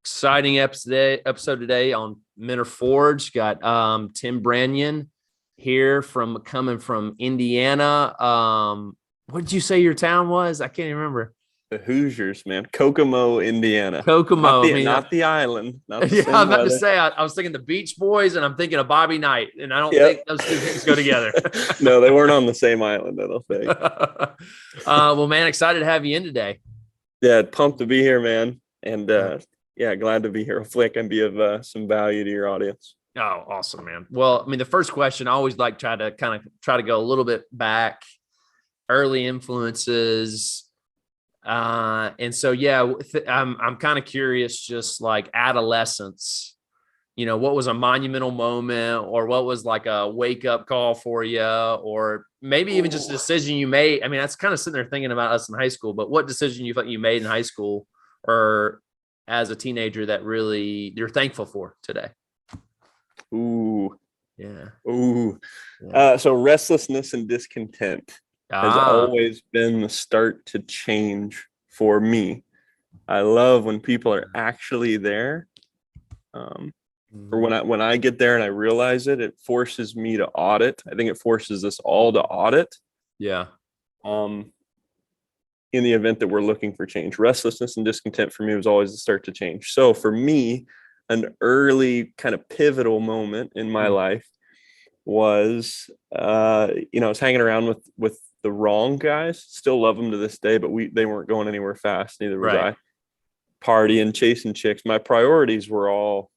Exciting episode today on Men Are Forged. Got Tim Branyan here coming from Indiana. What did you say your town was? I can't even remember. The Hoosiers, man. Kokomo, Indiana. Kokomo. Not the island. Not the yeah, same I'm about weather. to say I was thinking the Beach Boys, and I'm thinking of Bobby Knight, and I don't think those two things go together. No, they weren't on the same island, I don't think. Well, man, excited to have you in today. Yeah, pumped to be here, man. And glad to be here. Hopefully I can be of some value to your audience. Oh, awesome, man. Well, I mean, the first question, I always like try to go a little bit back, early influences. And so, I'm kind of curious, just like adolescence, what was a monumental moment, or what was like a wake up call for you, or maybe even just a decision you made. I mean, that's kind of sitting there thinking about us in high school, but what decision you thought you made in high school or as a teenager that really you're thankful for today? Ooh. Yeah. Ooh. Yeah. So restlessness and discontent has always been the start to change for me. I love when people are actually there. Or when I get there and I realize it forces me to audit. I think it forces us all to audit. Yeah. In the event that we're looking for change. Restlessness and discontent for me was always the start to change. So for me, an early kind of pivotal moment in my life was, I was hanging around with the wrong guys. Still love them to this day, but they weren't going anywhere fast. Neither was I. Partying, chasing chicks. My priorities were all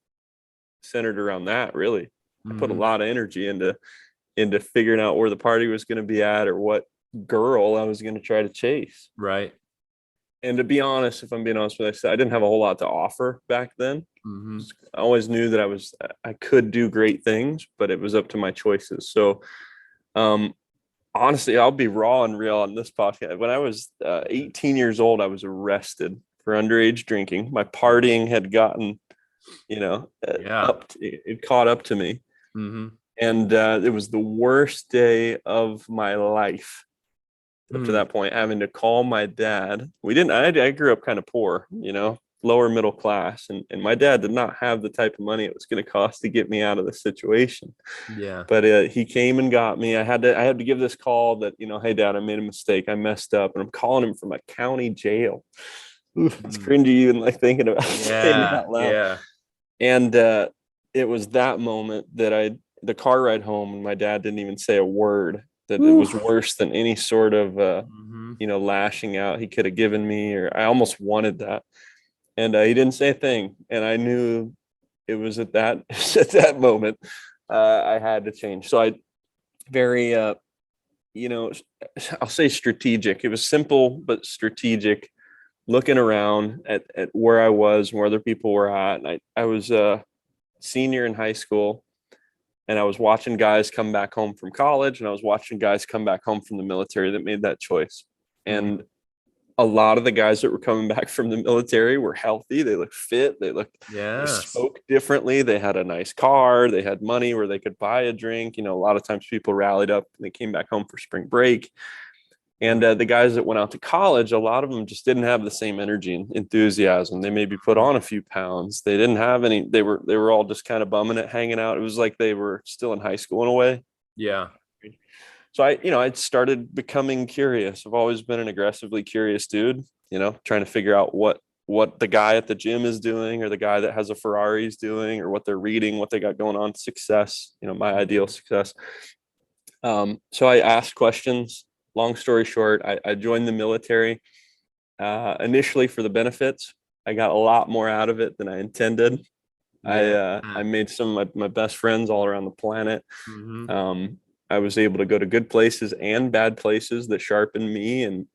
centered around that, really. I put a lot of energy into figuring out where the party was going to be at, or what girl I was going to try to chase. Right. And to be honest, if I'm being honest with you, I didn't have a whole lot to offer back then. I always knew that I could do great things, but it was up to my choices. So, honestly, I'll be raw and real on this podcast. When I was 18 years old, I was arrested for underage drinking. My partying had gotten, it caught up to me. And it was the worst day of my life. Up to that point, having to call my dad. I grew up kind of poor, lower middle class. And my dad did not have the type of money it was going to cost to get me out of the situation. Yeah. But he came and got me. I had to give this call that, hey, Dad, I made a mistake. I messed up. And I'm calling him from a county jail. Oof, it's cringy even like thinking about saying it out loud. Yeah. And it was that moment that the car ride home, and my dad didn't even say a word. That it was worse than any sort of, lashing out he could have given me, or I almost wanted that. And he didn't say a thing. And I knew it was at that moment I had to change. So I very, I'll say strategic. It was simple, but strategic, looking around at where I was and where other people were at. And I was a senior in high school. And I was watching guys come back home from college, and I was watching guys come back home from the military that made that choice. And a lot of the guys that were coming back from the military were healthy. They looked fit. They spoke differently. They had a nice car. They had money where they could buy a drink. A lot of times people rallied up and they came back home for spring break. And the guys that went out to college, a lot of them just didn't have the same energy and enthusiasm. They maybe put on a few pounds. They didn't have any. They were all just kind of bumming it, hanging out. It was like they were still in high school in a way. Yeah. So I started becoming curious. I've always been an aggressively curious dude. Trying to figure out what the guy at the gym is doing, or the guy that has a Ferrari is doing, or what they're reading, what they got going on. Success. My ideal success. So I asked questions. Long story short, I joined the military initially for the benefits. I got a lot more out of it than I intended. Yeah. I made some of my best friends all around the planet. I was able to go to good places and bad places that sharpened me, and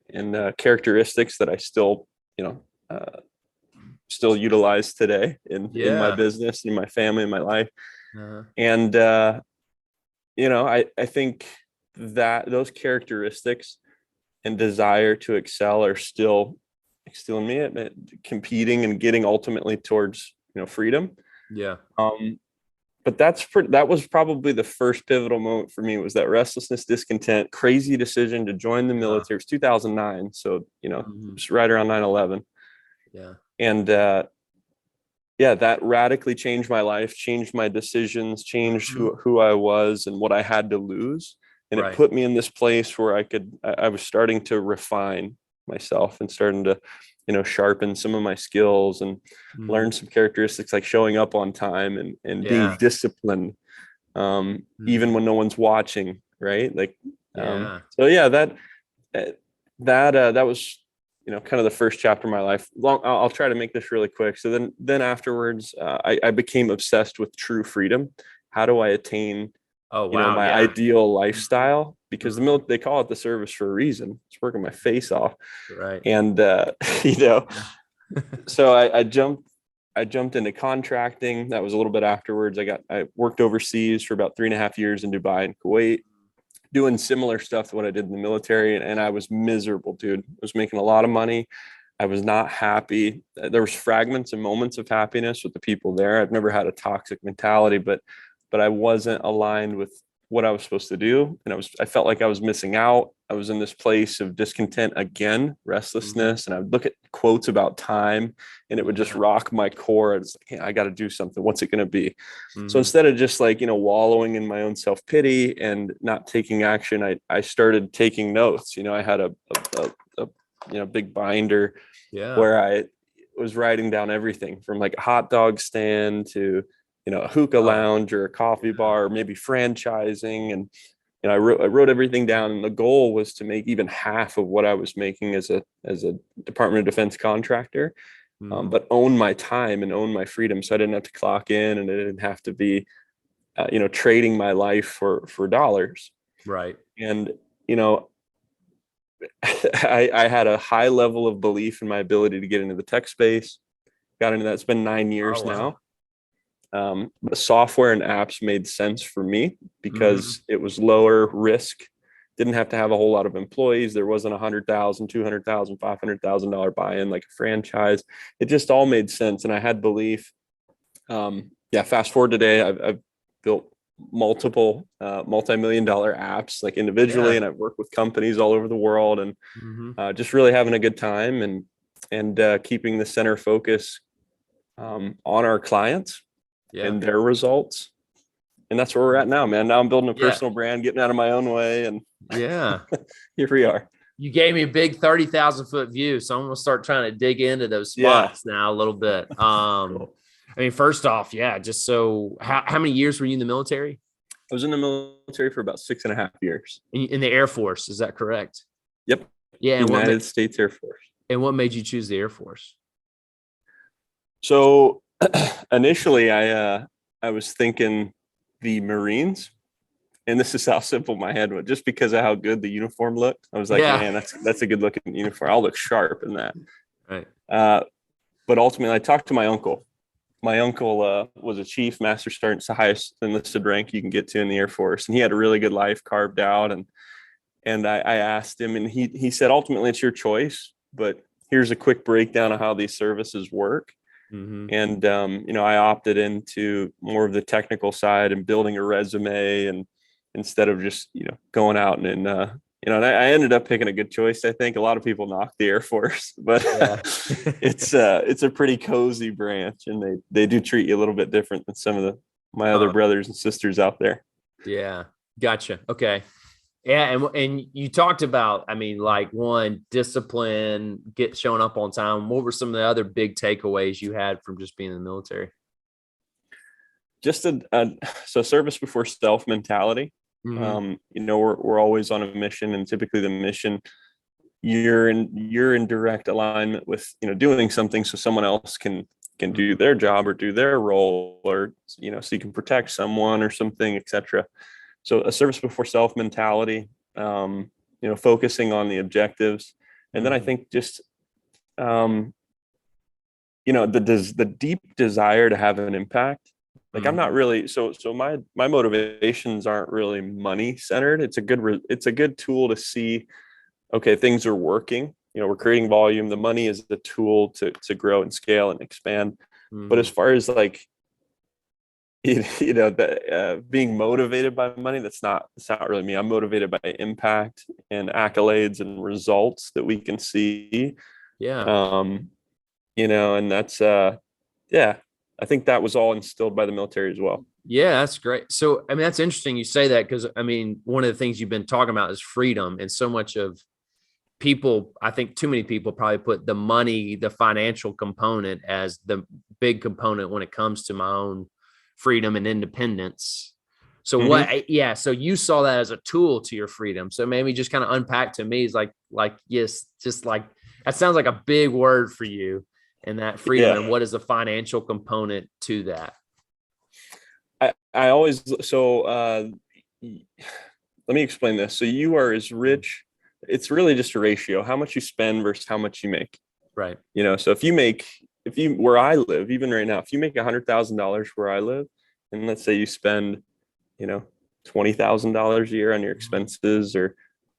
characteristics that I still utilize today in my business, in my family, in my life. And I think that those characteristics and desire to excel are still in me, at competing and getting ultimately towards freedom. Yeah. But that was probably the first pivotal moment for me, was that restlessness, discontent, crazy decision to join the military. It was 2009, so it was right around 9/11. Yeah. And yeah, that radically changed my life, changed my decisions, changed who I was and what I had to lose. And it put me in this place where I was starting to refine myself and starting to, sharpen some of my skills and learn some characteristics like showing up on time and being disciplined, even when no one's watching. Right. Like, so yeah, that was, kind of the first chapter of my life. I'll try to make this really quick. So then afterwards, I became obsessed with true freedom. How do I attain, my ideal lifestyle? Because they call it the service for a reason. It's working my face off. Right. And, so I jumped into contracting. That was a little bit afterwards. I worked overseas for about 3.5 years in Dubai and Kuwait, doing similar stuff to what I did in the military. And I was miserable, dude. I was making a lot of money. I was not happy. There was fragments and moments of happiness with the people there. I've never had a toxic mentality, but I wasn't aligned with what I was supposed to do. And I felt like I was missing out. I was in this place of discontent again, restlessness. And I would look at quotes about time and it would just rock my core. It's like, hey, I got to do something. What's it going to be? So instead of just like, wallowing in my own self-pity and not taking action, I started taking notes. I had a big binder where I was writing down everything from like a hot dog stand to, a hookah lounge or a coffee bar, or maybe franchising. And, I wrote everything down. And the goal was to make even half of what I was making as a Department of Defense contractor, but own my time and own my freedom. So I didn't have to clock in and I didn't have to be, trading my life for dollars. Right. And, I had a high level of belief in my ability to get into the tech space. Got into that. It's been 9 years now. But software and apps made sense for me because it was lower risk. Didn't have to have a whole lot of employees. There wasn't $100,000, $200,000, $500,000 buy-in like a franchise. It just all made sense, and I had belief. Fast forward today, I've built multiple multi-million-dollar apps like individually, and I've worked with companies all over the world, and just really having a good time and keeping the center focus on our clients and their results. And that's where we're at now, man. Now I'm building a personal brand, getting out of my own way. And here we are. You gave me a big 30,000 foot view. So I'm going to start trying to dig into those spots now a little bit. Cool. I mean, first off, just so how many years were you in the military? I was in the military for about 6.5 years. In the Air Force. Is that correct? Yep. Yeah. United States Air Force. And what made you choose the Air Force? So initially I was thinking the Marines, and this is how simple my head went, just because of how good the uniform looked. I was like, man, that's a good looking uniform. I'll look sharp in that. Right. But ultimately I talked to my uncle. My uncle was a chief master sergeant. It's the highest enlisted rank you can get to in the Air Force. And he had a really good life carved out. And I asked him, and he said, ultimately it's your choice, but here's a quick breakdown of how these services work. And, I opted into more of the technical side and building a resume, and instead of just, going out and and I ended up picking a good choice. I think a lot of people knock the Air Force, but it's a pretty cozy branch, and they do treat you a little bit different than some of my other brothers and sisters out there. Yeah. Gotcha. Okay. Yeah. And you talked about, I mean, like one, discipline, showing up on time. What were some of the other big takeaways you had from just being in the military? Just so service before self mentality. We're always on a mission, and typically the mission, you're in direct alignment with, doing something so someone else can do their job or do their role, or, so you can protect someone or something, etc. So a service before self mentality, focusing on the objectives. And then I think just, the deep desire to have an impact. Like I'm not really, so my motivations aren't really money centered. It's a good tool to see, okay, things are working, we're creating volume. The money is the tool to grow and scale and expand. But as far as like, being motivated by money, that's not really me. I'm motivated by impact and accolades and results that we can see. and that's, yeah, I think that was all instilled by the military as well. Yeah, that's great. So, I mean, that's interesting you say that because, I mean, one of the things you've been talking about is freedom. And so much of people, I think too many people probably put the money, the financial component as the big component when it comes to my own freedom and independence. So Hmm. yeah, so you saw that as a tool to your freedom. So maybe just kind of unpack to me is like, yes, just like that sounds like a big word for you and that freedom. Yeah. And what is the financial component to that? I always, so, let me explain this. So you are as rich, it's really just a ratio, how much you spend versus how much you make. Right. So if you where I live, even right now, if you make $100,000 where I live, and let's say you spend, you know, $20,000 a year on your expenses, or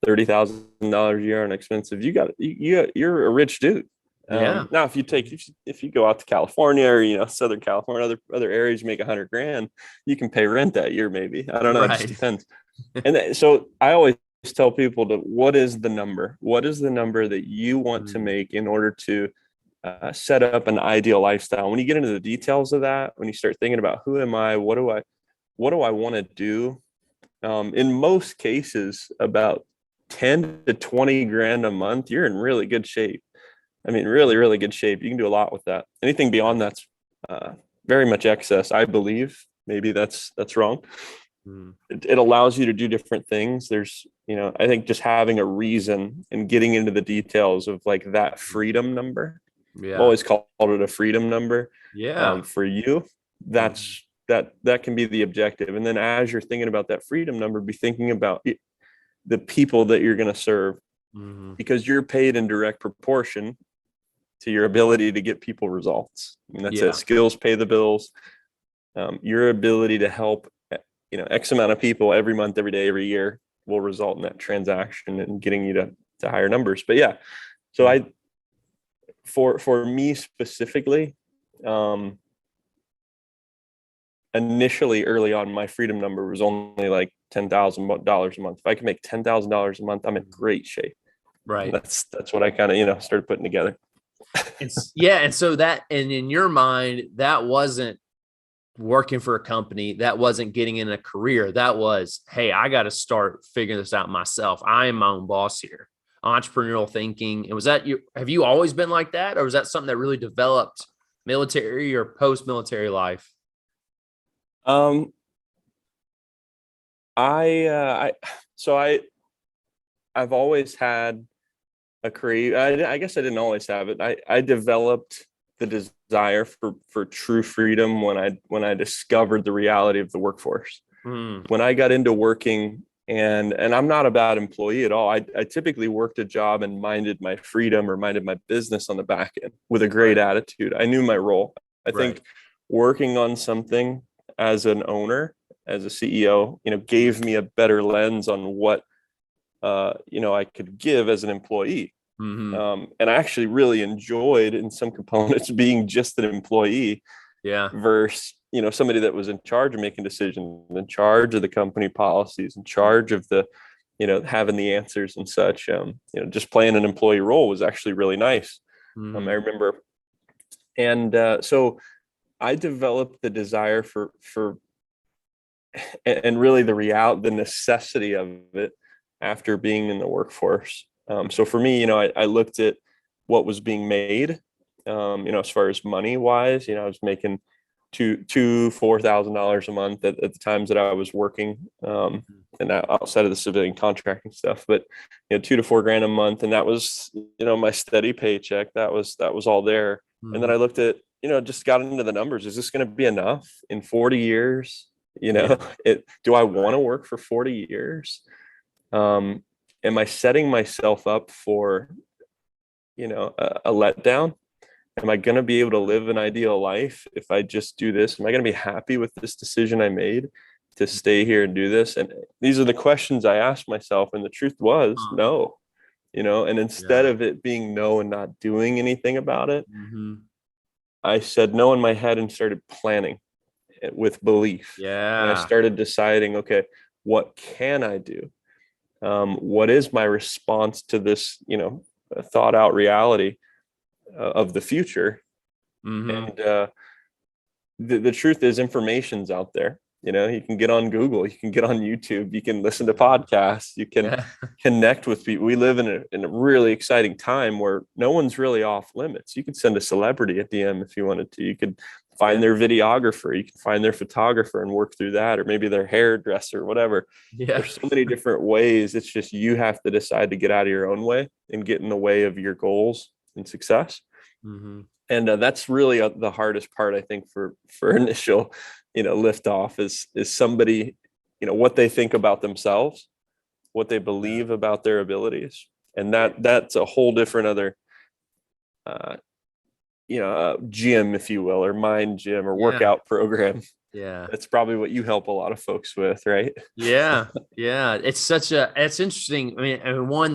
$30,000 a year on expenses, you're a rich dude. Yeah. Now, if you go out to California, or Southern California, other areas, you make 100 grand, you can pay rent that year, maybe. I don't know. It just Right. depends. So I always tell people what is the number? What is the number that you want to Mm, make in order to set up an ideal lifestyle? When you get into the details of that, when you start thinking about who am I, what do I want to do? In most cases, about 10 to 20 grand a month, you're in really good shape. I mean, really, really good shape. You can do a lot with that. Anything yeah. beyond that's uh, very much excess, I believe. Maybe that's wrong. Mm, It allows you to do different things. There's, I think just having a reason and getting into the details of like that freedom number. I've yeah. always called it a freedom number. Yeah. For you, Mhm. that can be the objective. And then as you're thinking about that freedom number, be thinking about the people that you're going to serve, Mhm. because you're paid in direct proportion to your ability to get people results. And that's it. Yeah. Skills pay the bills. Your ability to help, X amount of people every month, every day, every year will result in that transaction and getting you to higher numbers. But yeah, so Mm, for me specifically, um, initially early on, my freedom number was only like $10,000 a month. If I can make $10,000 a month, I'm in mhm. great shape. And Right. that's what I kind of started putting together. Yeah. And so that, and in your mind, that wasn't working for a company. That wasn't getting in a career. That was, hey, I got to start figuring this out myself. I am my own boss here. Entrepreneurial thinking. And was that you? Have you always been like that? Or was that something that really developed military or post military life? Um, I so I've always had a create. I guess I didn't always have it. I developed the desire for true freedom when I discovered the reality of the workforce. Mm, When I got into working, and I'm not a bad employee at all. I typically worked a job and minded my freedom or minded my business on the back end with a great right. attitude. I knew my role. I Right. think working on something as an owner, as a CEO, gave me a better lens on what I could give as an employee. Mm-hmm. And I actually really enjoyed in some components being just an employee Yeah. versus somebody that was in charge of making decisions, in charge of the company policies, in charge of the having the answers and such. Just playing an employee role was actually really nice. I Mm-hmm. remember. And so I developed the desire for and really the necessity of it after being in the workforce. So for me, I looked at what was being made, as far as money wise. I was making $4,000 a month at the times that I was working, and outside of the civilian contracting stuff. But 2 to 4 grand a month, and that was my steady paycheck. That was all there. And then Mm-hmm. I looked at, just got into the numbers. Is this going to be enough in 40 years? Yeah. Do I want Right. to work for 40 years? Um, am I setting myself up for, a letdown? Am I going to be able to live an ideal life if I just do this? Am I going to be happy with this decision I made to stay here and do this? And these are the questions I asked myself. And the truth was Huh. no, and instead Yeah. of it being no and not doing anything about it, Mm-hmm. I said no in my head and started planning it with belief. And I Yeah. started deciding, okay, what can I do? What is my response to this, thought out reality? of the future. Mm-hmm. And the truth is, information's out there. You can get on Google, you can get on YouTube, you can listen to podcasts, you can Yeah. connect with people. We live in a really exciting time where no one's really off limits. You could send a celebrity a DM if you wanted to. You could find their videographer, you can find their photographer and work through that, or maybe their hairdresser, whatever. Yeah. There's so many different ways. It's just you have to decide to get out of your own way and get in the way of your goals and success. Mm-hmm. And that's really the hardest part, I think, for initial, liftoff is somebody, what they think about themselves, what they believe about their abilities, and that's a whole different other, gym, if you will, or mind gym or workout program. Yeah. That's probably what you help a lot of folks with, right? Yeah. Yeah. It's interesting. I mean, one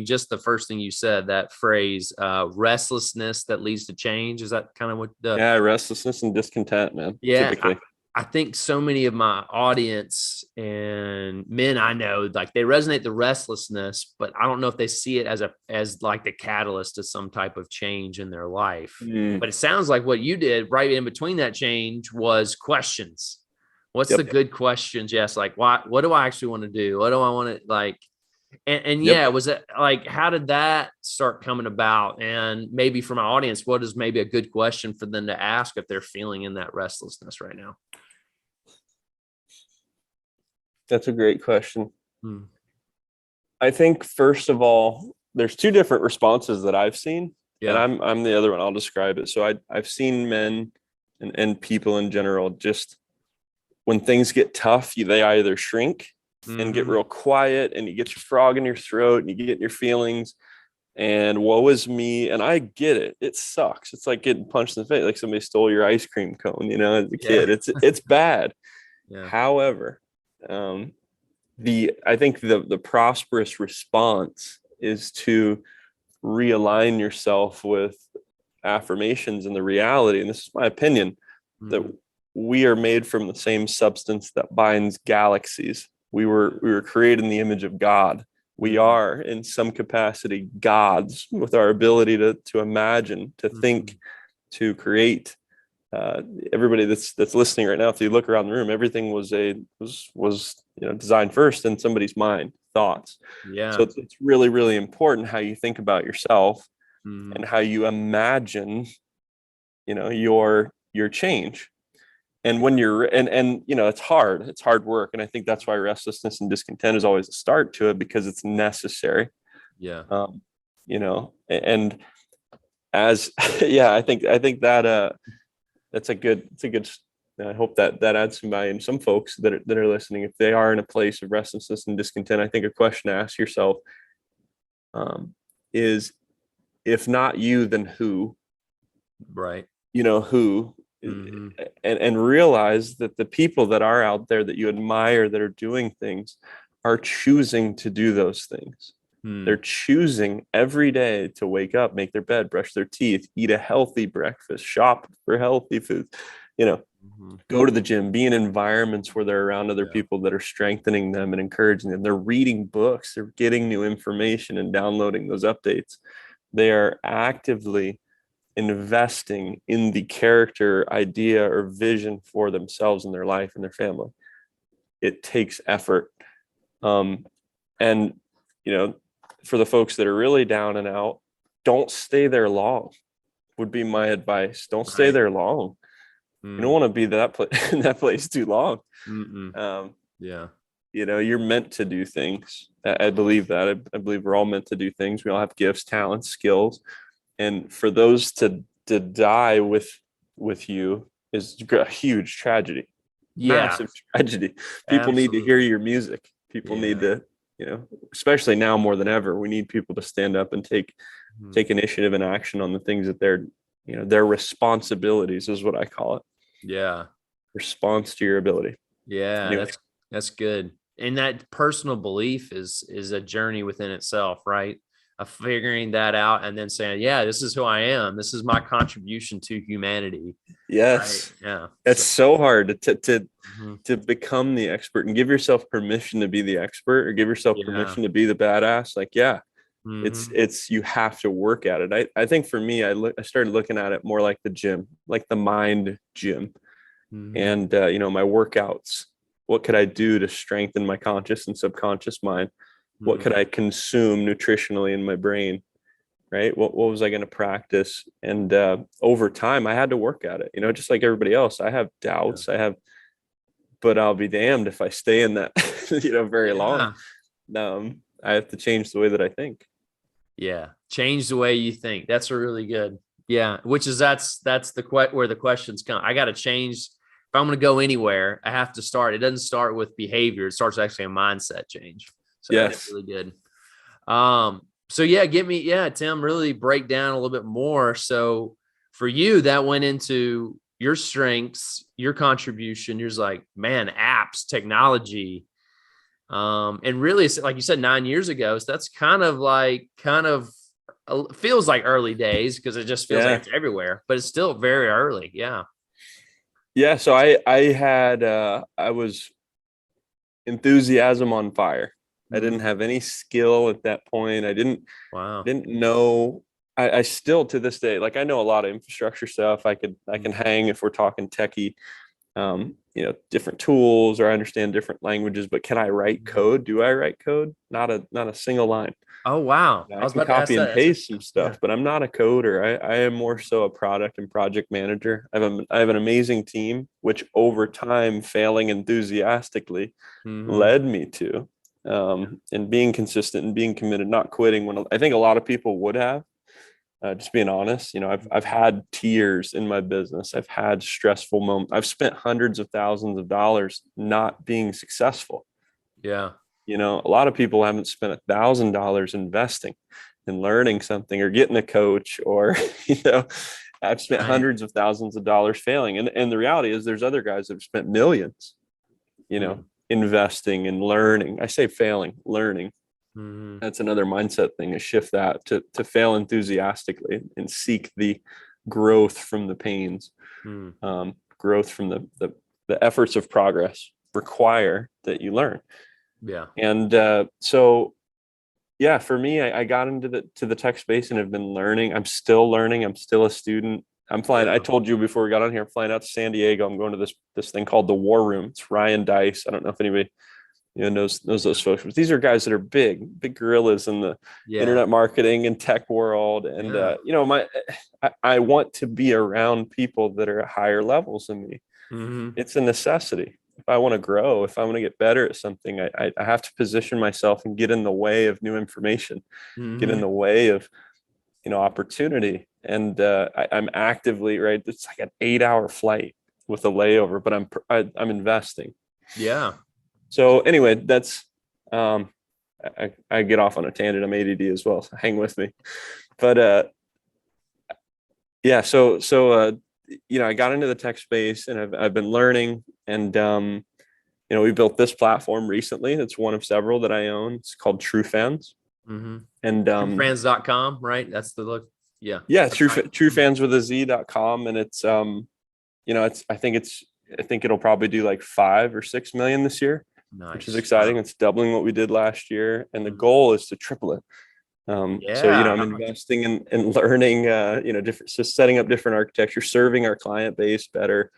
just the first thing you said, that phrase, restlessness that leads to change. Is that kind of what Yeah, restlessness and discontent, man. yeah. Typically. I think so many of my audience and men I know, like, they resonate the restlessness, but I don't know if they see it as like the catalyst to some type of change in their life. But it sounds like what you did right in between that change was questions. What's the good questions? Yes. Like, what do I actually want to do? What do I want to like? And yeah, was it like, how did that start coming about? And maybe for my audience, what is maybe a good question for them to ask if they're feeling in that restlessness right now? That's a great question. I think, first of all, there's two different responses that I've seen, and I'm the other one. I'll describe it. So I've seen men and people in general, just when things get tough, they either shrink and get real quiet, and you get your frog in your throat and you get your feelings, and woe is me. And I get it. It sucks. It's like getting punched in the face, like somebody stole your ice cream cone, as a kid. It's bad. However, I think the prosperous response is to realign yourself with affirmations and the reality. And this is my opinion, that we are made from the same substance that binds galaxies. We were created in the image of God. We are, in some capacity, gods, with our ability to imagine, to think, to create. Everybody that's listening right now, if you look around the room, everything was designed first in somebody's mind, thoughts. So it's really, really important how you think about yourself and how you imagine, your change. And when you're it's hard work, and I think that's why restlessness and discontent is always a start to it, because it's necessary. And as I think that it's a good I hope that adds some value to some folks that are listening. If they are in a place of restlessness and discontent, I think a question to ask yourself is, if not you, then who? Right. Who? And realize that the people that are out there that you admire, that are doing things, are choosing to do those things. They're choosing every day to wake up, make their bed, brush their teeth, eat a healthy breakfast, shop for healthy foods, go to the gym, be in environments where they're around other people that are strengthening them and encouraging them. They're reading books, they're getting new information and downloading those updates. They are actively investing in the character, idea, or vision for themselves and their life and their family. It takes effort. And for the folks that are really down and out, don't stay there long, would be my advice. Don't stay there long. You don't want to be in that place too long. You're meant to do things. I believe that. I believe we're all meant to do things. We all have gifts, talents, skills. And for those to die with you is a huge tragedy. Massive tragedy. People need to hear your music. People need to, especially now more than ever, we need people to stand up and take initiative and action on the things that their responsibilities is what I call it. Response to your ability. Anyway. That's good. And that personal belief is a journey within itself, right? Of figuring that out and then saying, this is who I am. This is my contribution to humanity. Yes. Right? Yeah. It's so hard to become the expert and give yourself permission to be the expert, or give yourself permission to be the badass. Like, It's you have to work at it. I think for me, I started looking at it more like the gym, like the mind gym. And my workouts, what could I do to strengthen my conscious and subconscious mind? What could I consume nutritionally in my brain? Right? What was I going to practice? And over time, I had to work at it. Just like everybody else, I have doubts. But I'll be damned if I stay in that, very long. I have to change the way that I think. Yeah. Change the way you think. That's a really good. Yeah. Which is that's where the questions come. I got to change. If I'm going to go anywhere, I have to start. It doesn't start with behavior. It starts actually a mindset change. So that's really good. So Tim, really break down a little bit more. So for you, that went into your strengths, your contribution. You're like, man, apps, technology. And really, like you said, 9 years ago, so that's kind of feels like early days because it just feels like it's everywhere, but it's still very early. Yeah. Yeah. So I was enthusiasm on fire. I didn't have any skill at that point. I didn't know. I still to this day, like I know a lot of infrastructure stuff. I can hang if we're talking techie, different tools, or I understand different languages, but can I write code? Do I write code? Not a single line. Oh, wow. I was about to copy and paste some stuff, but I'm not a coder. I am more so a product and project manager. I have an amazing team, which over time, failing enthusiastically led me to, and being consistent and being committed, not quitting when I think a lot of people would have. Just being honest, I've had tears in my business. I've had stressful moments. I've spent hundreds of thousands of dollars not being successful. Yeah. A lot of people haven't spent $1,000 investing and learning something or getting a coach, or, I've spent hundreds of thousands of dollars failing. And the reality is there's other guys that have spent millions, investing and learning. I say failing, learning. That's another mindset thing, is shift that to fail enthusiastically and seek the growth from the pains, growth from the efforts of progress require that you learn. Yeah. And for me, I got into the tech space and have been learning. I'm still learning. I'm still a student. I'm flying. I told you before we got on here, I'm flying out to San Diego. I'm going to this thing called the War Room. It's Ryan Dice. I don't know if anybody knows those folks, but these are guys that are big gorillas in the internet marketing and tech world. And I want to be around people that are at higher levels than me. It's a necessity. If I want to grow, if I want to get better at something, I have to position myself and get in the way of new information, get in the way of opportunity. And I'm actively, right, it's like an 8-hour flight with a layover, but I'm investing. Yeah. So anyway, that's I get off on a tangent. I'm ADD as well, so hang with me. But I got into the tech space and I've been learning, and we built this platform recently. It's one of several that I own. It's called True Fans. And truefans.com, right? That's the look. Yeah. Yeah, Truefans with a Z.com, and it's I think it'll probably do like 5 or 6 million this year. Nice. Which is exciting. Wow. It's doubling what we did last year, and the goal is to triple it. So I'm investing in learning, setting up different architecture, serving our client base better,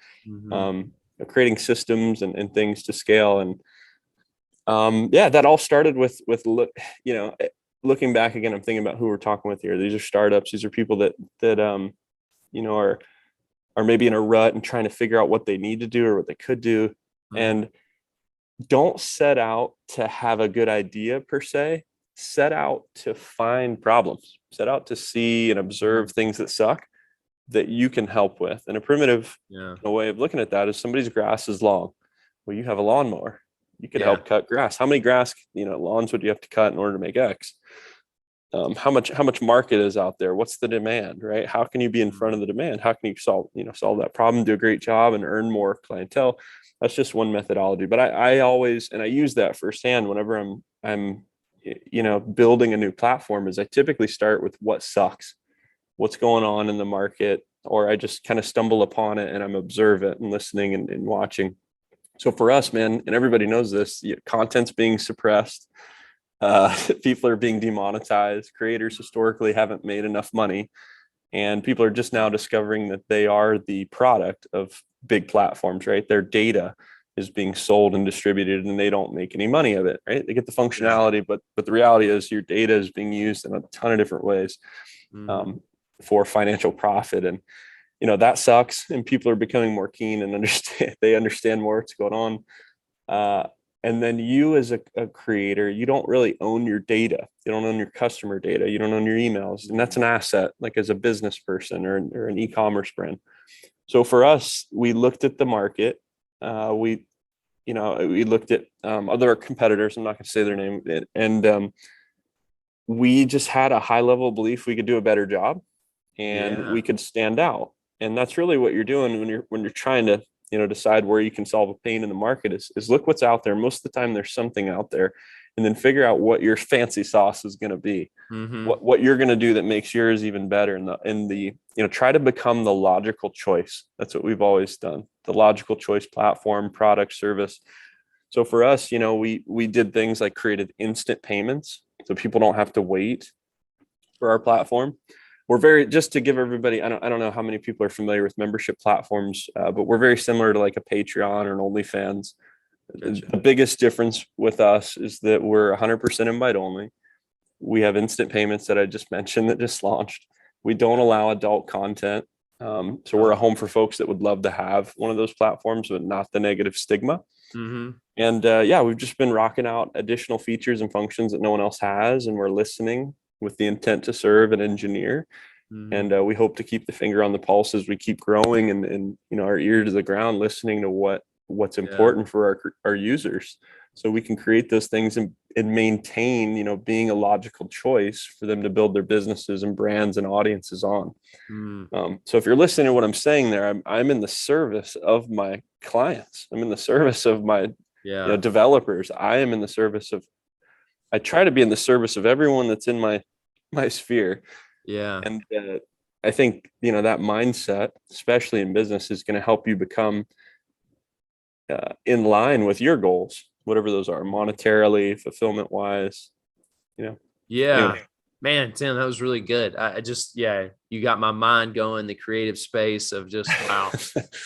creating systems and things to scale. And that all started with looking back again. I'm thinking about who we're talking with here. These are startups. These are people that are maybe in a rut and trying to figure out what they need to do or what they could do, and don't set out to have a good idea per se. Set out to find problems, set out to see and observe things that suck that you can help with. And a primitive way of looking at that is somebody's grass is long. Well, you have a lawnmower. You could help cut grass. How many grass, lawns would you have to cut in order to make X? How much market is out there? What's the demand, right? How can you be in front of the demand? How can you solve that problem, do a great job, and earn more clientele? That's just one methodology. But I always, and I use that firsthand whenever I'm building a new platform, is I typically start with what sucks, what's going on in the market, or I just kind of stumble upon it and I'm observe it and listening and watching. So for us, man, and everybody knows this, content's being suppressed. People are being demonetized. Creators historically haven't made enough money, and people are just now discovering that they are the product of big platforms, right? Their data is being sold and distributed, and they don't make any money of it, right? They get the functionality, but the reality is your data is being used in a ton of different ways for financial profit. And that sucks, and people are becoming more keen and understand more what's going on. And then you as a creator, you don't really own your data. You don't own your customer data. You don't own your emails. And that's an asset, like as a business person or an e-commerce brand. So for us, we looked at the market. We looked at other competitors. I'm not going to say their name. And we just had a high level belief we could do a better job and we could stand out. And that's really what you're doing when you're trying to decide where you can solve a pain in the market is look what's out there. Most of the time there's something out there, and then figure out what your fancy sauce is going to be, what you're going to do that makes yours even better. And try to become the logical choice. That's what we've always done. The logical choice platform, product, service. So for us, we did things like created instant payments, so people don't have to wait for our platform. We're just to give everybody, I don't know how many people are familiar with membership platforms, but we're very similar to like a Patreon or an OnlyFans. Gotcha. The biggest difference with us is that we're 100% invite only. We have instant payments that I just mentioned that just launched. We don't allow adult content. So we're a home for folks that would love to have one of those platforms, but not the negative stigma. And we've just been rocking out additional features and functions that no one else has. And we're listening with the intent to serve and engineer. And we hope to keep the finger on the pulse as we keep growing and our ear to the ground, listening to what's important for our users, so we can create those things and maintain, being a logical choice for them to build their businesses and brands and audiences on. So if you're listening to what I'm saying there, I'm in the service of my clients. I'm in the service of my developers. I try to be in the service of everyone that's in my sphere. And I think that mindset, especially in business, is going to help you become in line with your goals, whatever those are, monetarily, fulfillment wise. Anyway. Man, Tim, that was really good. I just, you got my mind going, the creative space of just, wow,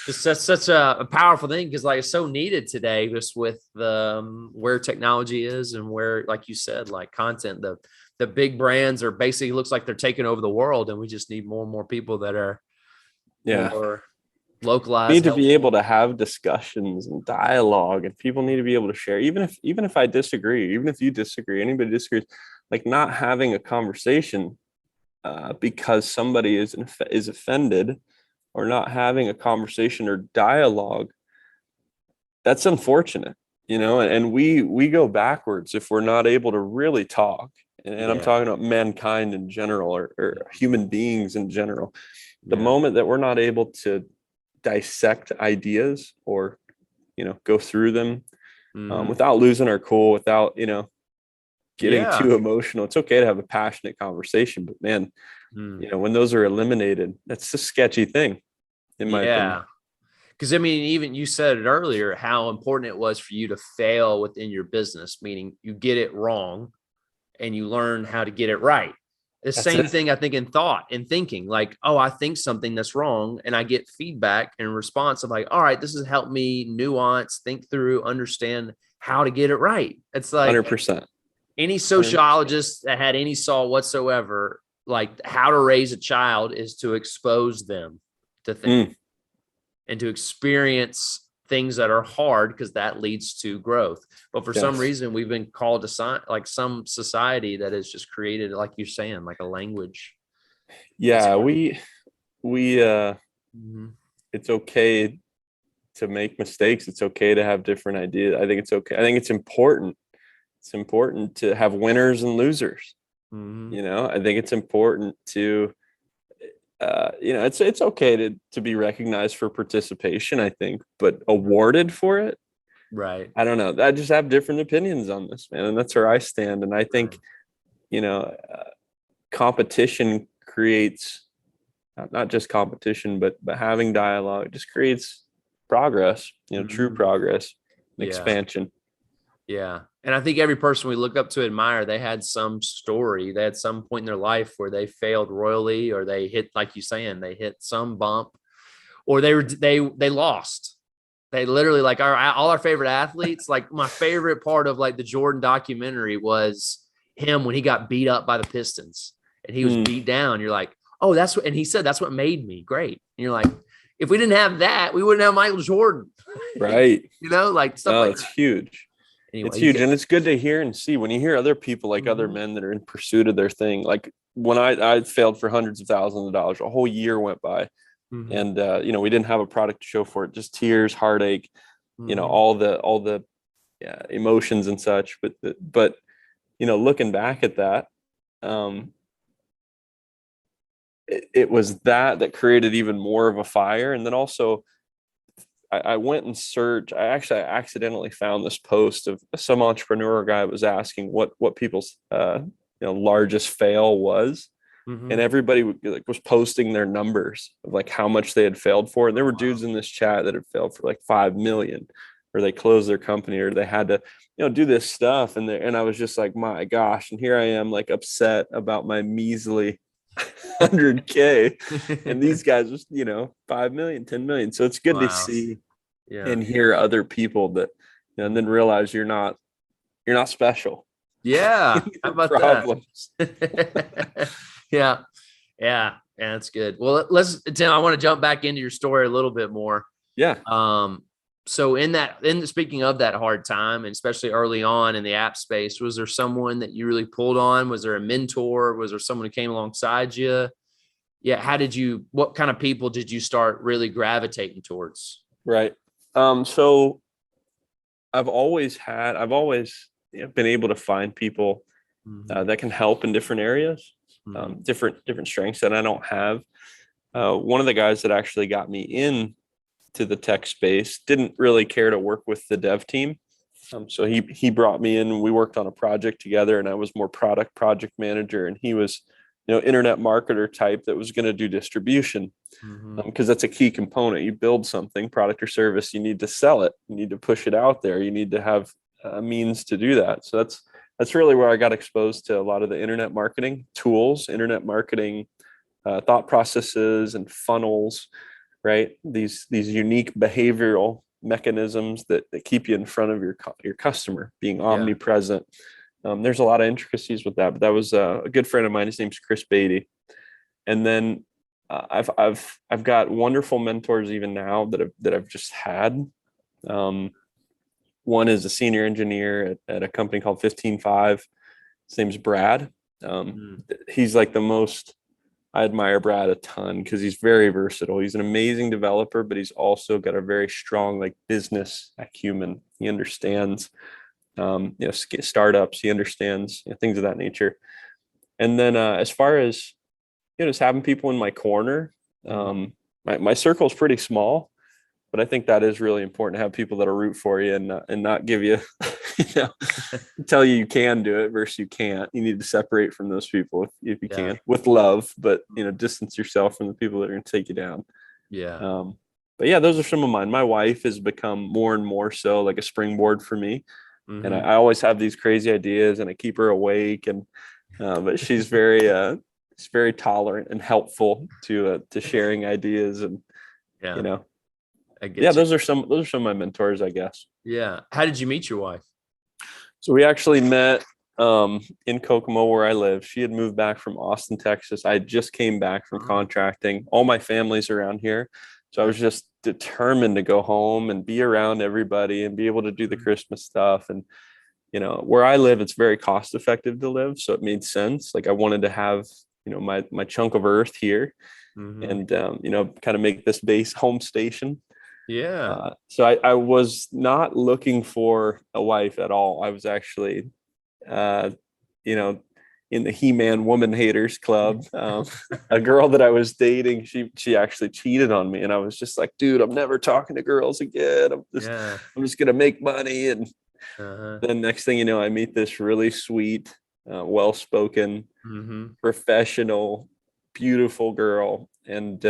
just such a powerful thing. Cause like it's so needed today, just with where technology is and where, like you said, like content, the big brands are basically looks like they're taking over the world, and we just need more and more people that are more localized. Need to be able to have discussions and dialogue, and people need to be able to share, even if I disagree, even if you disagree, anybody disagrees, like not having a conversation because somebody is offended, or not having a conversation or dialogue. That's unfortunate, and we go backwards if we're not able to really talk. And I'm talking about mankind in general, or human beings in general. The moment that we're not able to dissect ideas or go through them without losing our cool, without getting too emotional. It's okay to have a passionate conversation, but man, when those are eliminated, that's a sketchy thing in my opinion. Because even you said it earlier, how important it was for you to fail within your business, meaning you get it wrong and you learn how to get it right. The same thing, I think, in thought and thinking, like, oh, I think something that's wrong, and I get feedback and response of like, all right, this has helped me nuance, think through, understand how to get it right. It's like 100%. Any sociologist that had any saw whatsoever, like how to raise a child is to expose them to things and to experience things that are hard, because that leads to growth. But for some reason, we've been called to like some society that has just created, like you're saying, like a language. We it's okay to make mistakes. It's okay to have different ideas. I think it's okay. I think it's important. It's important to have winners and losers. I think it's important to it's okay to be recognized for participation, I think, but awarded for it, right? I don't know. I just have different opinions on this, man, and that's where I stand. And I think competition creates not just competition, but having dialogue just creates progress, true progress, expansion. Yeah. And I think every person we look up to admire, they had some story. They had some point in their life where they failed royally, or they hit, like you saying, they hit some bump, or they lost. They literally, like all our favorite athletes, like my favorite part of like the Jordan documentary was him when he got beat up by the Pistons and he was beat down. You're like, oh, that's what, and he said, that's what made me great. And you're like, if we didn't have that, we wouldn't have Michael Jordan. Right. Like stuff Oh, like it's that. huge. Anyway, It's huge. And it's good to hear and see when you hear other people, like other men that are in pursuit of their thing. Like when I failed for hundreds of thousands of dollars, a whole year went by. And we didn't have a product to show for it, just tears, heartache, all the emotions and such. But looking back at that, it was that created even more of a fire. And then also I went and searched. I accidentally found this post of some entrepreneur guy was asking what people's largest fail was. And everybody was posting their numbers of like how much they had failed for. And there were dudes in this chat that had failed for like 5 million, or they closed their company, or they had to, do this stuff. And I was just like, my gosh. And here I am, like upset about my measly 100K. And these guys was, 5 million, 10 million. So it's good to see and hear other people that, and then realize you're not special. Yeah. How about problems. that? Yeah. That's good. Well, Tim, I want to jump back into your story a little bit more. Yeah. So speaking of that hard time, and especially early on in the app space, was there someone that you really pulled on? Was there a mentor? Was there someone who came alongside you? Yeah. What kind of people did you start really gravitating towards? Right. So I've always been able to find people that can help in different areas. Different strengths that I don't have. One of the guys that actually got me in to the tech space didn't really care to work with the dev team. So he brought me in and we worked on a project together, and I was more project manager, and he was, internet marketer type that was going to do distribution, because that's a key component. You build something, product or service, you need to sell it, you need to push it out there, you need to have a means to do that. So that's really where I got exposed to a lot of the internet marketing tools, internet marketing thought processes and funnels, right? These unique behavioral mechanisms that keep you in front of your customer, being omnipresent. There's a lot of intricacies with that, but that was a good friend of mine. His name's Chris Beatty. And then I've got wonderful mentors even now that I've just had. One is a senior engineer at a company called 15.5. His name's Brad. He's like I admire Brad a ton because he's very versatile. He's an amazing developer, but he's also got a very strong like business acumen. He understands, startups. He understands things of that nature. And then as far as just having people in my corner, my circle is pretty small. But I think that is really important to have people that'll root for you and not give you, tell you can do it versus you can't. You need to separate from those people if you can, with love, but distance yourself from the people that are going to take you down. Yeah. But yeah, those are some of mine. My wife has become more and more so like a springboard for me, and I always have these crazy ideas, and I keep her awake. But she's very tolerant and helpful to sharing ideas, and those are some of my mentors, I guess. Yeah. How did you meet your wife? So we actually met in Kokomo, where I live. She had moved back from Austin, Texas. I just came back from contracting. All my family's around here. So I was just determined to go home and be around everybody and be able to do the Christmas stuff. And, where I live, it's very cost effective to live. So it made sense. Like I wanted to have, my chunk of earth here and, kind of make this base home station. Yeah. So I was not looking for a wife at all. I was actually, in the He-Man Woman Haters Club. A girl that I was dating, she actually cheated on me, and I was just like, dude, I'm never talking to girls again. I'm just gonna make money. And then next thing you know, I meet this really sweet, well-spoken, professional, beautiful girl, and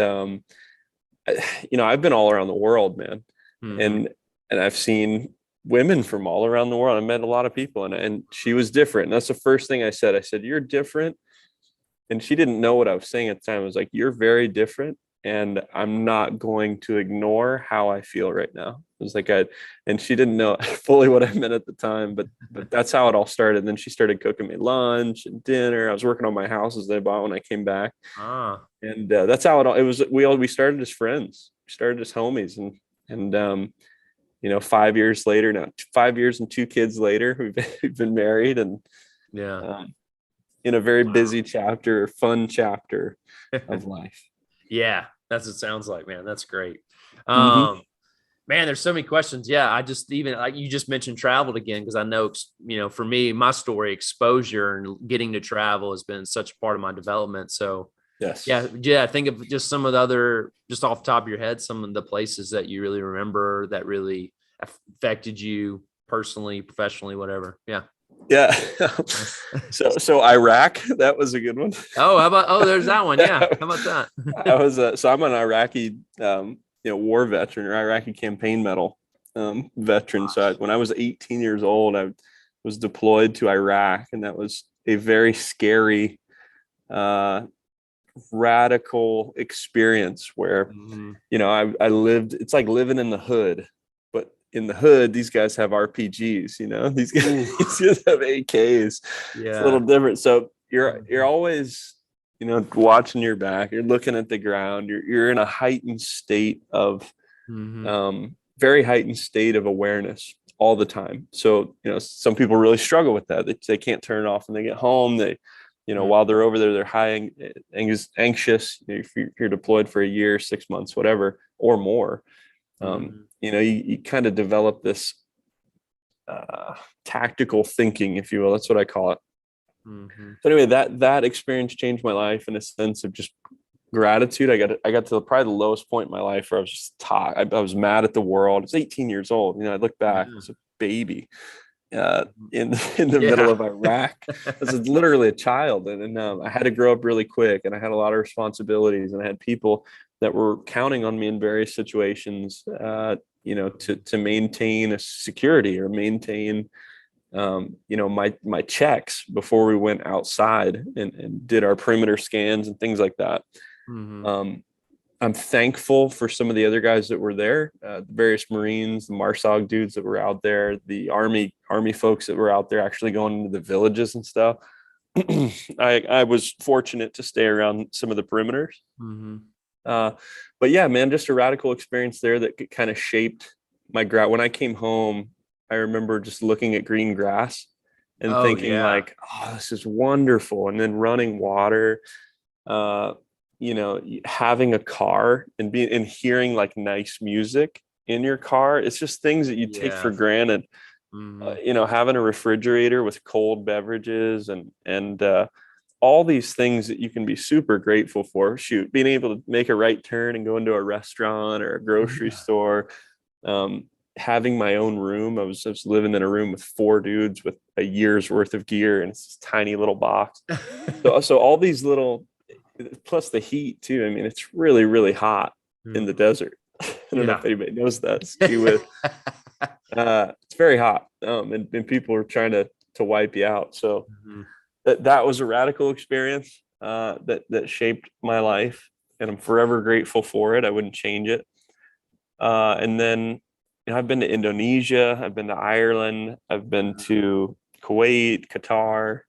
I've been all around the world, man. And I've seen women from all around the world. I met a lot of people, and she was different. And that's the first thing I said. I said, "You're different." And she didn't know what I was saying at the time. I was like, "You're very different, and I'm not going to ignore how I feel right now." It was like and she didn't know fully what I meant at the time, but that's how it all started. And then she started cooking me lunch and dinner. I was working on my houses they bought when I came back, and that's how it was. We started as friends. We started as homies, and 5 years later now, 5 years and two kids later, we've been married, and Yeah. in a very busy chapter, fun chapter of life. Yeah. That's what it sounds like, man. That's great. Mm-hmm. Man, there's so many questions. Yeah. I just, even like you just mentioned traveled again, because I know, for me, my story, exposure and getting to travel has been such a part of my development. So Yes. yeah. Think of just some of the other, just off the top of your head, some of the places that you really remember that really affected you personally, professionally, whatever. Yeah. Yeah. So Iraq, that was a good one. There's that one. Yeah. How about that? So I'm an Iraqi, war veteran, or Iraqi campaign medal veteran. So when I was 18 years old, I was deployed to Iraq, and that was a very scary, radical experience where, I lived, it's like living in the hood, but in the hood, these guys have RPGs, these guys have AKs. Yeah. It's a little different. So you're always, watching your back, you're looking at the ground, you're in a heightened state of, very heightened state of awareness all the time. So, some people really struggle with that. They can't turn it off when they get home. While they're over there, they're high anxious. If you're deployed for a year, 6 months, whatever, or more, you kind of develop this tactical thinking, if you will. That's what I call it. So anyway, that experience changed my life in a sense of just gratitude. I got to probably the lowest point in my life where I was just I was mad at the world. I was 18 years old. I look back, I was a baby in the middle of Iraq. I was literally a child, and I had to grow up really quick, and I had a lot of responsibilities, and I had people that were counting on me in various situations, to maintain a security or maintain, my checks before we went outside and did our perimeter scans and things like that. I'm thankful for some of the other guys that were there, the various Marines, the MARSOG dudes that were out there, the Army folks that were out there actually going into the villages and stuff. I was fortunate to stay around some of the perimeters. But yeah, man, just a radical experience there that kind of shaped my when I came home, I remember just looking at green grass and thinking like, oh, this is wonderful. And then running water, having a car and hearing like nice music in your car. It's just things that you take for granted. Having a refrigerator with cold beverages and all these things that you can be super grateful for. Shoot, being able to make a right turn and go into a restaurant or a grocery store. Having my own room. I was living in a room with 4 dudes with a year's worth of gear, and it's this tiny little box. So all these little, plus the heat too. I mean, it's really, really hot in the desert. I don't know if anybody knows that. It's very hot, and people are trying to wipe you out. So that was a radical experience that shaped my life, and I'm forever grateful for it. I wouldn't change it. And then I've been to Indonesia, I've been to Ireland, I've been to Kuwait, Qatar,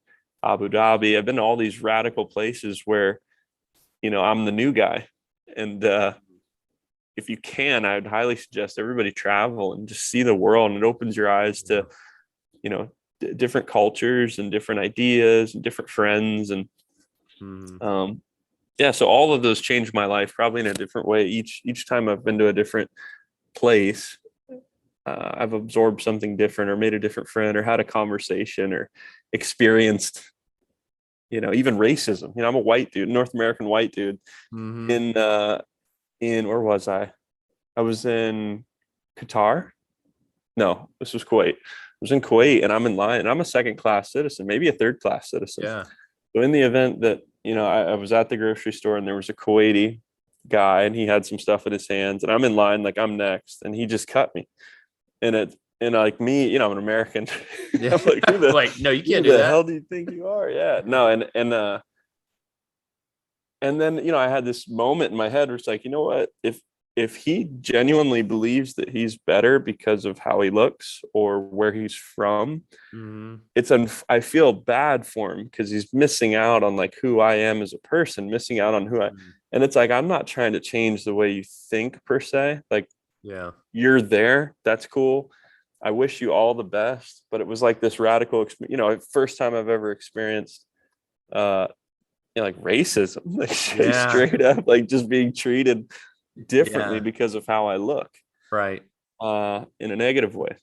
Abu Dhabi. I've been to all these radical places where, I'm the new guy. And if you can, I would highly suggest everybody travel and just see the world. And it opens your eyes to, different cultures and different ideas and different friends. And so all of those changed my life probably in a different way. Each time I've been to a different place, I've absorbed something different or made a different friend or had a conversation or experienced, even racism. I'm a white dude, North American white dude. In where was I? I was in Qatar. No, this was Kuwait. I was in Kuwait, and I'm in line, and I'm a second-class citizen, maybe a third-class citizen. Yeah. So in the event that, I was at the grocery store and there was a Kuwaiti guy and he had some stuff in his hands, and I'm in line, like I'm next, and he just cut me. And and like me, I'm an American. Yeah. I'm like, Like, no, you who can't do the that. hell do you think you are? Yeah, no, and then I had this moment in my head where it's like, you know what, if he genuinely believes that he's better because of how he looks or where he's from, Mm-hmm. I feel bad for him because he's missing out on like who I am as a person, missing out on and it's like, I'm not trying to change the way you think per se. Like, Yeah. you're there, that's cool, I wish you all the best. But it was like this radical first time I've ever experienced uh like racism, like Yeah. straight up, like just being treated differently Yeah. because of how I look, Right. in a negative way.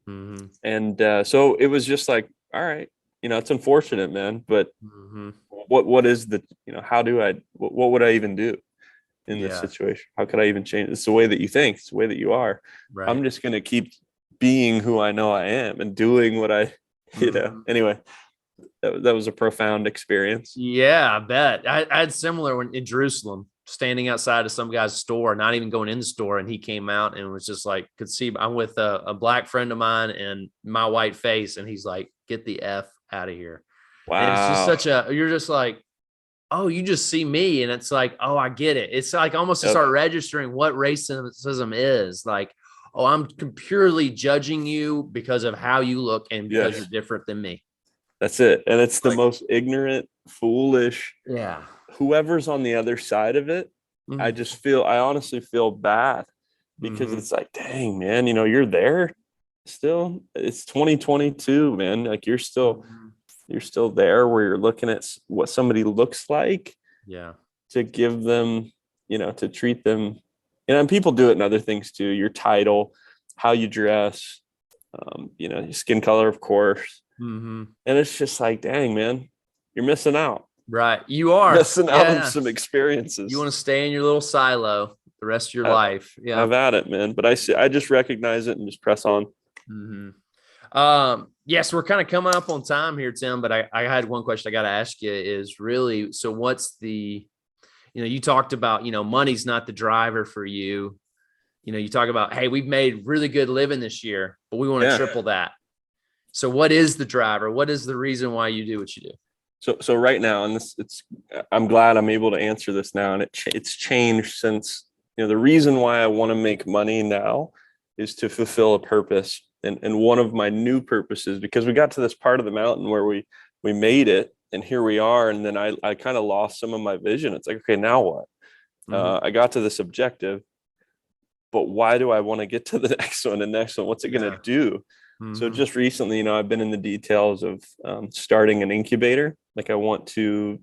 Mm-hmm. And so it was just like, all right, it's unfortunate, man, but Mm-hmm. what is the, how do what would I even do in this Yeah. situation? How could I even change? It's the way that you think, it's the way that you are. Right. I'm just going to keep being who I know I am and doing what I, Mm-hmm. anyway, that was a profound experience. Yeah, I bet. I had similar when in Jerusalem, standing outside of some guy's store, not even going in the store, and he came out and was just like, could see I'm with a black friend of mine and my white face, and he's like, "Get the f out of here." And it's just Wow. such you're just like, oh, you just see me, and it's like, oh, I get it. It's like almost to Yep. start registering what racism is. Like, oh, I'm purely judging you because of how you look and because Yes. you're different than me. That's it. And it's the Like, most ignorant, foolish, yeah. whoever's on the other side of it. I honestly feel bad because Mm-hmm. it's like, dang, man, you're there still. It's 2022, man. Like, Mm-hmm. you're still there where you're looking at what somebody looks like Yeah. to give them, to treat them. And people do it in other things too. Your title, how you dress, your skin color, of course. Mm-hmm. And it's just like, dang, man, you're missing out. Right. You are. Missing out on Yeah. some You experiences. want to stay in your little silo the rest of your I, life. Yeah. I've at it, man. But I just recognize it and just press on. Mm-hmm. Yes, we're kind of coming up on time here, Tim, but I had one question I got to ask you is really, so what's you talked about, money's not the driver for you. You talk about, hey, we've made really good living this year, but we want to triple that. So what is the driver? What is the reason why you do what you do? So right now, and I'm glad I'm able to answer this now. And it's changed since, the reason why I want to make money now is to fulfill a purpose. And one of my new purposes, because we got to this part of the mountain where we made it and here we are. And then I kind of lost some of my vision. It's like, okay, now what? Mm-hmm. I got to this objective, but why do I want to get to the next one and next one? What's it going to do? So Mm-hmm. just recently, I've been in the details of starting an incubator. Like, I want to,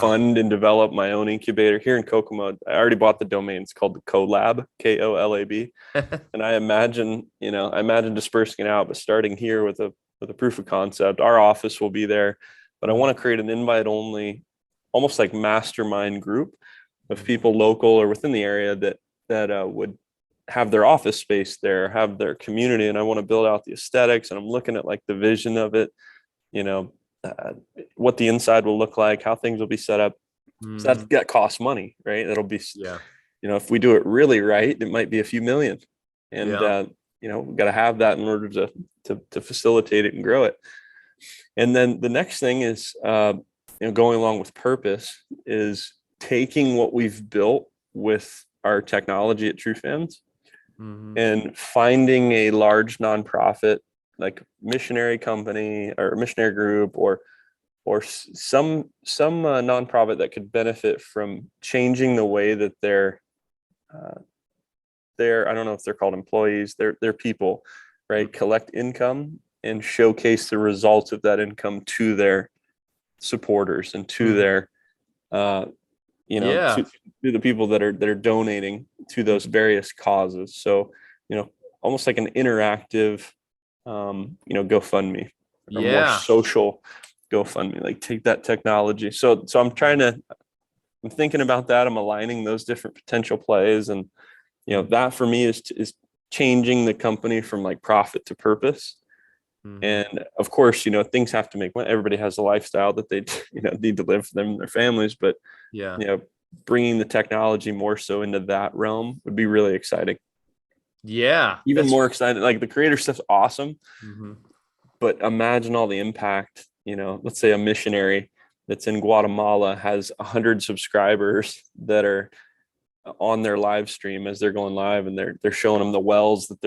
fund and develop my own incubator here in Kokomo. I already bought the domain. It's called the Colab, KOLAB. And I imagine dispersing it out, but starting here with a proof of concept. Our office will be there, but I want to create an invite only, almost like mastermind group of people local or within the area that would have their office space there, have their community. And I want to build out the aesthetics, and I'm looking at like the vision of it, what the inside will look like, how things will be set up. Mm-hmm. So that costs money, right? That'll be, yeah. If we do it really right, it might be a few million. And, we've got to have that in order to facilitate it and grow it. And then the next thing is, going along with purpose, is taking what we've built with our technology at True Fans and finding a large nonprofit, like missionary company or missionary group, or some nonprofit that could benefit from changing the way that they're I don't know if they're called employees, they're people, right? Collect income and showcase the results of that income to their supporters and to their to the people that are donating to those various causes. So, almost like an interactive GoFundMe, or more social GoFundMe, like take that technology. So I'm thinking about that. I'm aligning those different potential plays. And, that for me is changing the company from like profit to purpose. And of course, things have to make money. Everybody has a lifestyle that they, need to live for them and their families. But, bringing the technology more so into that realm would be really exciting. Yeah. Even more excited. Like the creator stuff's awesome, Mhm. but imagine all the impact. Let's say a missionary that's in Guatemala has 100 subscribers that are on their live stream as they're going live, and they're showing them the wells that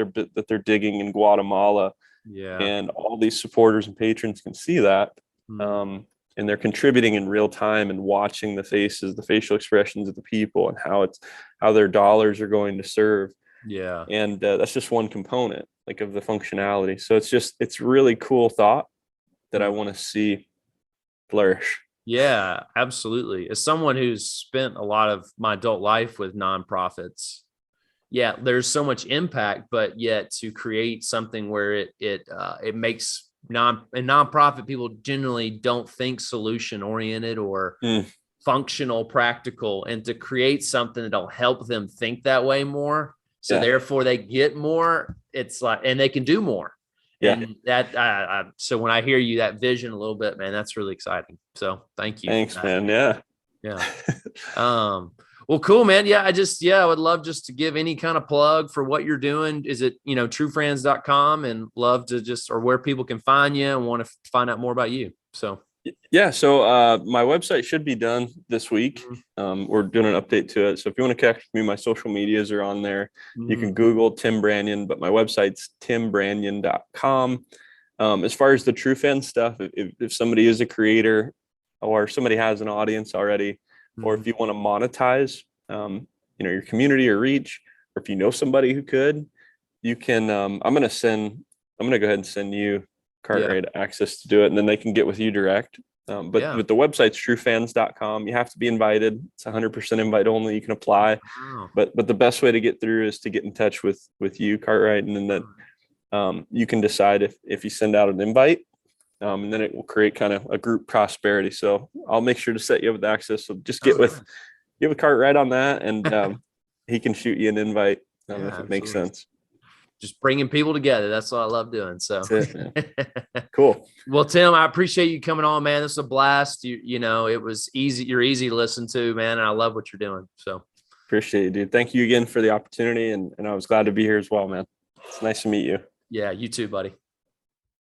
they're digging in Guatemala, Yeah. and all these supporters and patrons can see that. Mhm. And they're contributing in real time and watching the facial expressions of the people, and how their dollars are going to serve. Yeah. And that's just one component, like, of the functionality. So it's really cool thought that I Mhm. want to see flourish. Yeah, absolutely. As someone who's spent a lot of my adult life with nonprofits, yeah, there's so much impact, but yet to create something where it makes nonprofit people generally don't think solution oriented or Mm, functional, practical, and to create something that'll help them think that way more. So yeah, therefore they get more. It's like, and they can do more. yeah. And so when I hear you, that vision a little bit, man, that's really exciting. So thank you for Thanks, that. man. Yeah. Yeah. Well, cool, man. Yeah. I would love just to give any kind of plug for what you're doing. Is it, truefriends.com, and love to or where people can find you and want to find out more about you. So, Yeah. So my website should be done this week. We're doing an update to it. So if you want to connect with me, my social medias are on there. You can Google Tim Branyan, but my website's timbranyan.com. As far as the True Fan stuff, if somebody is a creator or somebody has an audience already, or if you want to monetize, your community or reach, or if you know somebody who could, you can, I'm going to go ahead and send you yeah. Cartwright access to do it, and then they can get with you direct. But Yeah. the website's truefans.com. You have to be invited. It's 100% invite only. You can apply, Wow. but the best way to get through is to get in touch with you, Cartwright, and then that you can decide if you send out an invite, and then it will create kind of a group prosperity. So I'll make sure to set you up with access. So just get with Cartwright on that, and he can shoot you an invite Yeah, if it makes absolutely. sense. Just bringing people together. That's what I love doing. So That's it, man. Cool. Well, Tim, I appreciate you coming on, man. This was a blast. It was easy. You're easy to listen to, man. And I love what you're doing. So Appreciate it, dude. Thank you again for the opportunity. And I was glad to be here as well, man. It's nice to meet you. yeah, you too, buddy.